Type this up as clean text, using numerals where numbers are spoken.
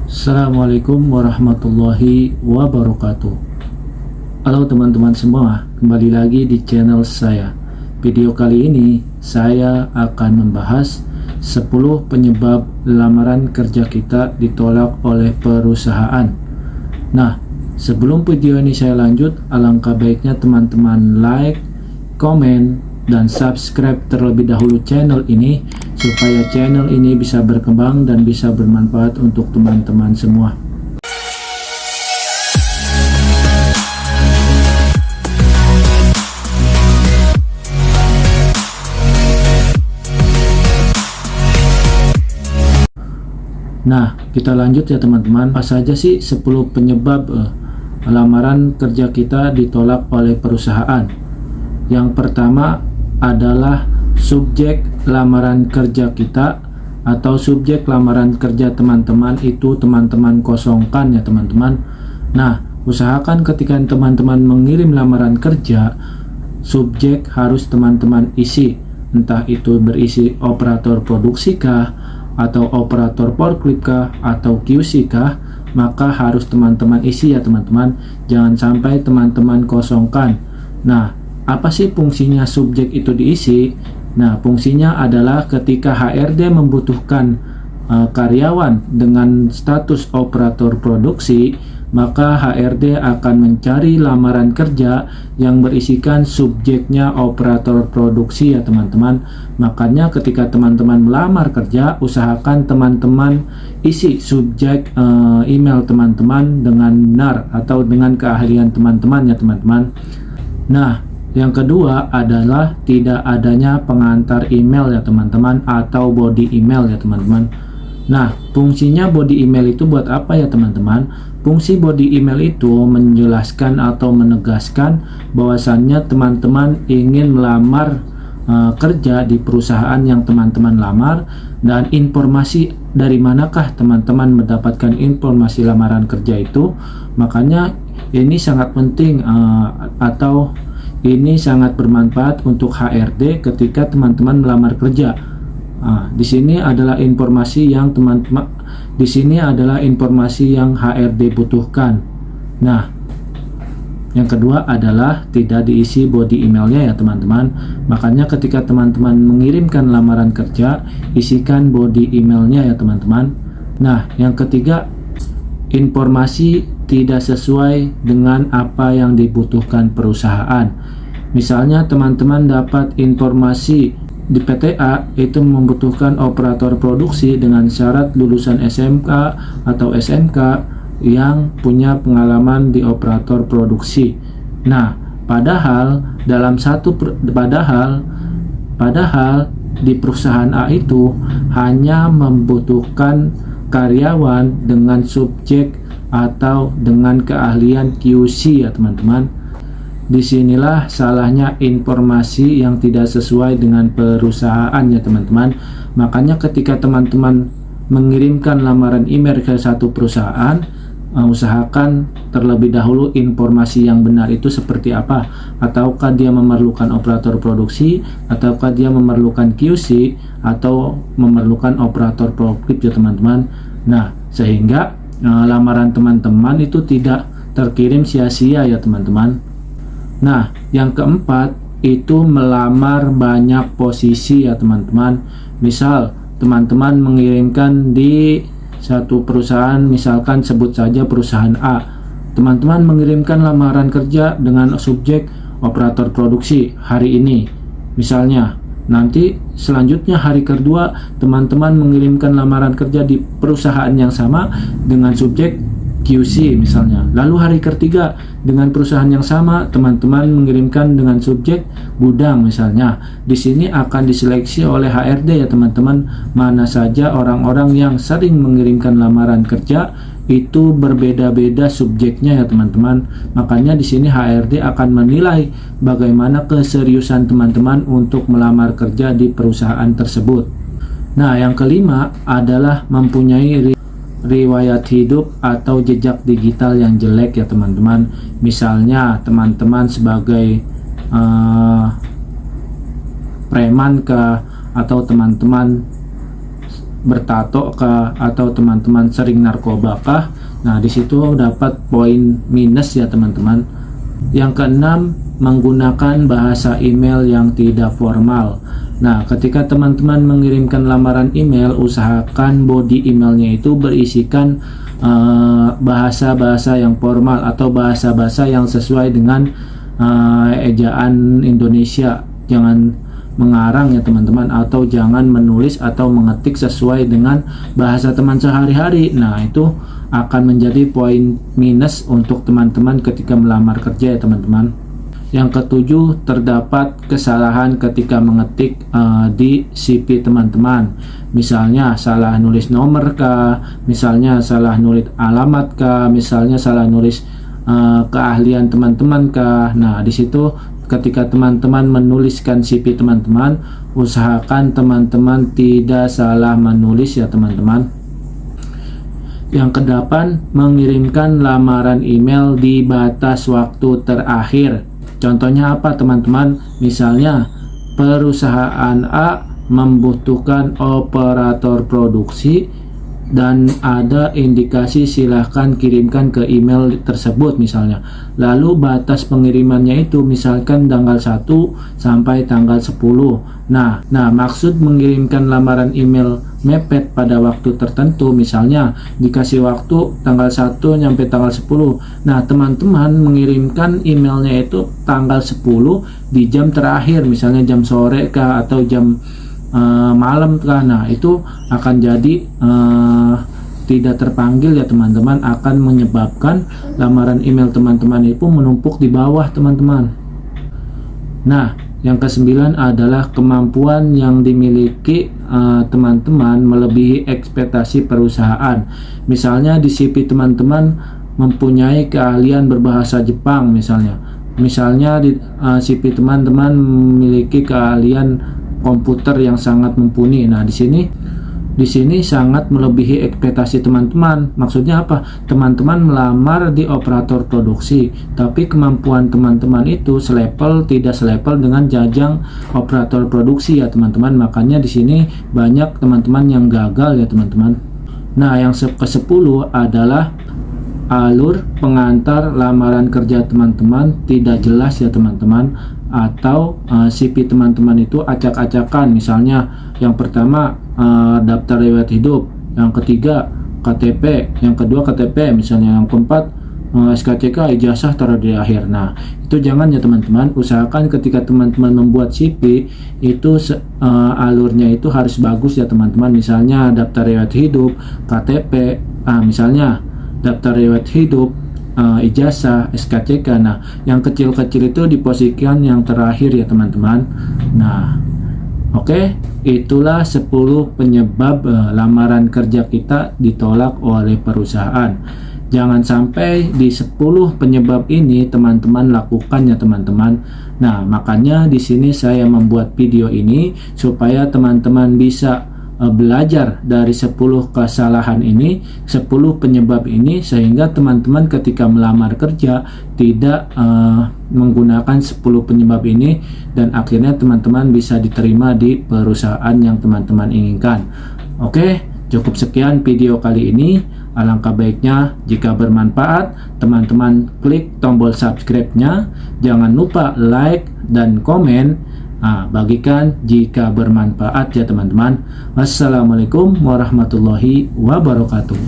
Assalamualaikum warahmatullahi wabarakatuh. Halo teman-teman semua, kembali lagi di channel saya. Video kali ini saya akan membahas 10 penyebab lamaran kerja kita ditolak oleh perusahaan. Nah, sebelum video ini saya lanjut, alangkah baiknya teman-teman like, komen, dan subscribe terlebih dahulu channel ini supaya channel ini bisa berkembang dan bisa bermanfaat untuk teman-teman semua. Nah, kita lanjut ya teman-teman. Apa saja sih 10 penyebab lamaran kerja kita ditolak oleh perusahaan? Yang pertama adalah subjek lamaran kerja kita atau subjek lamaran kerja teman-teman itu teman-teman kosongkan ya teman-teman. Nah, usahakan ketika teman-teman mengirim lamaran kerja, subjek harus teman-teman isi, entah itu berisi operator produksi kah, atau operator forklift kah, atau QC kah, maka harus teman-teman isi ya teman-teman. Jangan sampai teman-teman kosongkan. Nah, apa sih fungsinya subjek itu diisi? Nah, fungsinya adalah ketika HRD membutuhkan karyawan dengan status operator produksi, maka HRD akan mencari lamaran kerja yang berisikan subjeknya operator produksi ya teman-teman. Makanya ketika teman-teman melamar kerja, usahakan teman-teman isi subjek email teman-teman dengan benar atau dengan keahlian teman-teman ya teman-teman. Nah, yang kedua adalah tidak adanya pengantar email ya teman-teman atau body email ya teman-teman. Nah, fungsinya body email itu buat apa ya teman-teman? Fungsi body email itu menjelaskan atau menegaskan bahwasannya teman-teman ingin melamar kerja di perusahaan yang teman-teman lamar, dan informasi dari manakah teman-teman mendapatkan informasi lamaran kerja itu. Makanya ini sangat penting atau ini sangat bermanfaat untuk HRD ketika teman-teman melamar kerja. Di sini adalah informasi yang HRD butuhkan. Nah, yang kedua adalah tidak diisi body emailnya ya teman-teman. Makanya ketika teman-teman mengirimkan lamaran kerja, isikan body emailnya ya teman-teman. Nah, yang ketiga, informasi tidak sesuai dengan apa yang dibutuhkan perusahaan. Misalnya teman-teman dapat informasi di PTA itu membutuhkan operator produksi dengan syarat lulusan SMK atau SMK yang punya pengalaman di operator produksi. Nah, padahal di perusahaan A itu hanya membutuhkan karyawan dengan subjek atau dengan keahlian QC ya teman-teman. Disinilah salahnya informasi yang tidak sesuai dengan perusahaan ya teman-teman. Makanya ketika teman-teman mengirimkan lamaran email ke satu perusahaan, usahakan terlebih dahulu informasi yang benar itu seperti apa. Ataukah dia memerlukan operator produksi, ataukah dia memerlukan QC, atau memerlukan operator forklift ya teman-teman. Nah, sehingga lamaran teman-teman itu tidak terkirim sia-sia ya teman-teman. Nah, yang keempat itu melamar banyak posisi ya teman-teman. Misal teman-teman mengirimkan di satu perusahaan, misalkan sebut saja perusahaan A. Teman-teman mengirimkan lamaran kerja dengan subjek operator produksi hari ini. Misalnya, nanti selanjutnya hari kedua teman-teman mengirimkan lamaran kerja di perusahaan yang sama dengan subjek QC misalnya. Lalu hari ketiga dengan perusahaan yang sama teman-teman mengirimkan dengan subjek gudang misalnya. Di sini akan diseleksi oleh HRD ya teman-teman, mana saja orang-orang yang sering mengirimkan lamaran kerja itu berbeda-beda subjeknya ya teman-teman. Makanya di sini HRD akan menilai bagaimana keseriusan teman-teman untuk melamar kerja di perusahaan tersebut. Nah, yang kelima adalah mempunyai riwayat hidup atau jejak digital yang jelek ya teman-teman. Misalnya teman-teman sebagai preman kah, atau teman-teman bertato kah, atau teman-teman sering narkoba kah? Nah, di situ dapat poin minus ya teman-teman. Yang keenam, menggunakan bahasa email yang tidak formal. Nah, ketika teman-teman mengirimkan lamaran email, usahakan body emailnya itu berisikan bahasa-bahasa yang formal atau bahasa-bahasa yang sesuai dengan ejaan Indonesia. Jangan mengarang ya teman-teman, atau jangan menulis atau mengetik sesuai dengan bahasa teman sehari-hari. Nah, itu akan menjadi poin minus untuk teman-teman ketika melamar kerja ya teman-teman. Yang ketujuh, terdapat kesalahan ketika mengetik di CV teman-teman. Misalnya salah nulis nomor kah, misalnya salah nulis alamat kah, misalnya salah nulis keahlian teman-teman kah. Nah, di situ ketika teman-teman menuliskan CV teman-teman, usahakan teman-teman tidak salah menulis ya teman-teman. Yang kedelapan, mengirimkan lamaran email di batas waktu terakhir. Contohnya apa teman-teman? Misalnya perusahaan A membutuhkan operator produksi dan ada indikasi silahkan kirimkan ke email tersebut misalnya. Lalu batas pengirimannya itu misalkan tanggal 1 sampai tanggal 10. Nah, maksud mengirimkan lamaran email mepet pada waktu tertentu, misalnya dikasih waktu tanggal 1 sampai tanggal 10. Nah, teman-teman mengirimkan emailnya itu tanggal 10 di jam terakhir, misalnya jam sore kah atau jam malam kah. Nah, itu akan jadi tidak terpanggil ya teman-teman, akan menyebabkan lamaran email teman-teman itu menumpuk di bawah teman-teman. Nah, yang kesembilan adalah kemampuan yang dimiliki teman-teman melebihi ekspektasi perusahaan. Misalnya di CV teman-teman mempunyai keahlian berbahasa Jepang misalnya di CV teman-teman memiliki keahlian komputer yang sangat mumpuni. Nah, di sini sangat melebihi ekspektasi teman-teman. Maksudnya apa? Teman-teman melamar di operator produksi, tapi kemampuan teman-teman itu tidak selevel dengan jajang operator produksi ya teman-teman. Makanya di sini banyak teman-teman yang gagal ya teman-teman. Nah, yang ke-10 adalah alur pengantar lamaran kerja teman-teman tidak jelas ya teman-teman, atau CV teman-teman itu acak-acakan. Misalnya yang pertama daftar riwayat hidup, yang ketiga KTP, yang kedua KTP misalnya, yang keempat SKCK, ijazah taruh di akhir. Nah, itu jangan ya teman-teman. Usahakan ketika teman-teman membuat CV itu alurnya itu harus bagus ya teman-teman. Misalnya daftar riwayat hidup, KTP, misalnya daftar riwayat hidup, ijazah, SKCK. Nah, yang kecil-kecil itu diposisikan yang terakhir ya teman-teman. Nah, oke, itulah 10 penyebab lamaran kerja kita ditolak oleh perusahaan. Jangan sampai di 10 penyebab ini teman-teman lakukan ya teman-teman. Nah, makanya di sini saya membuat video ini supaya teman-teman bisa belajar dari 10 kesalahan ini, 10 penyebab ini, sehingga teman-teman ketika melamar kerja tidak menggunakan 10 penyebab ini, dan akhirnya teman-teman bisa diterima di perusahaan yang teman-teman inginkan. Oke, cukup sekian video kali ini. Alangkah baiknya jika bermanfaat, teman-teman klik tombol subscribe-nya, jangan lupa like dan komen. Bagikan jika bermanfaat ya teman-teman. Wassalamualaikum warahmatullahi wabarakatuh.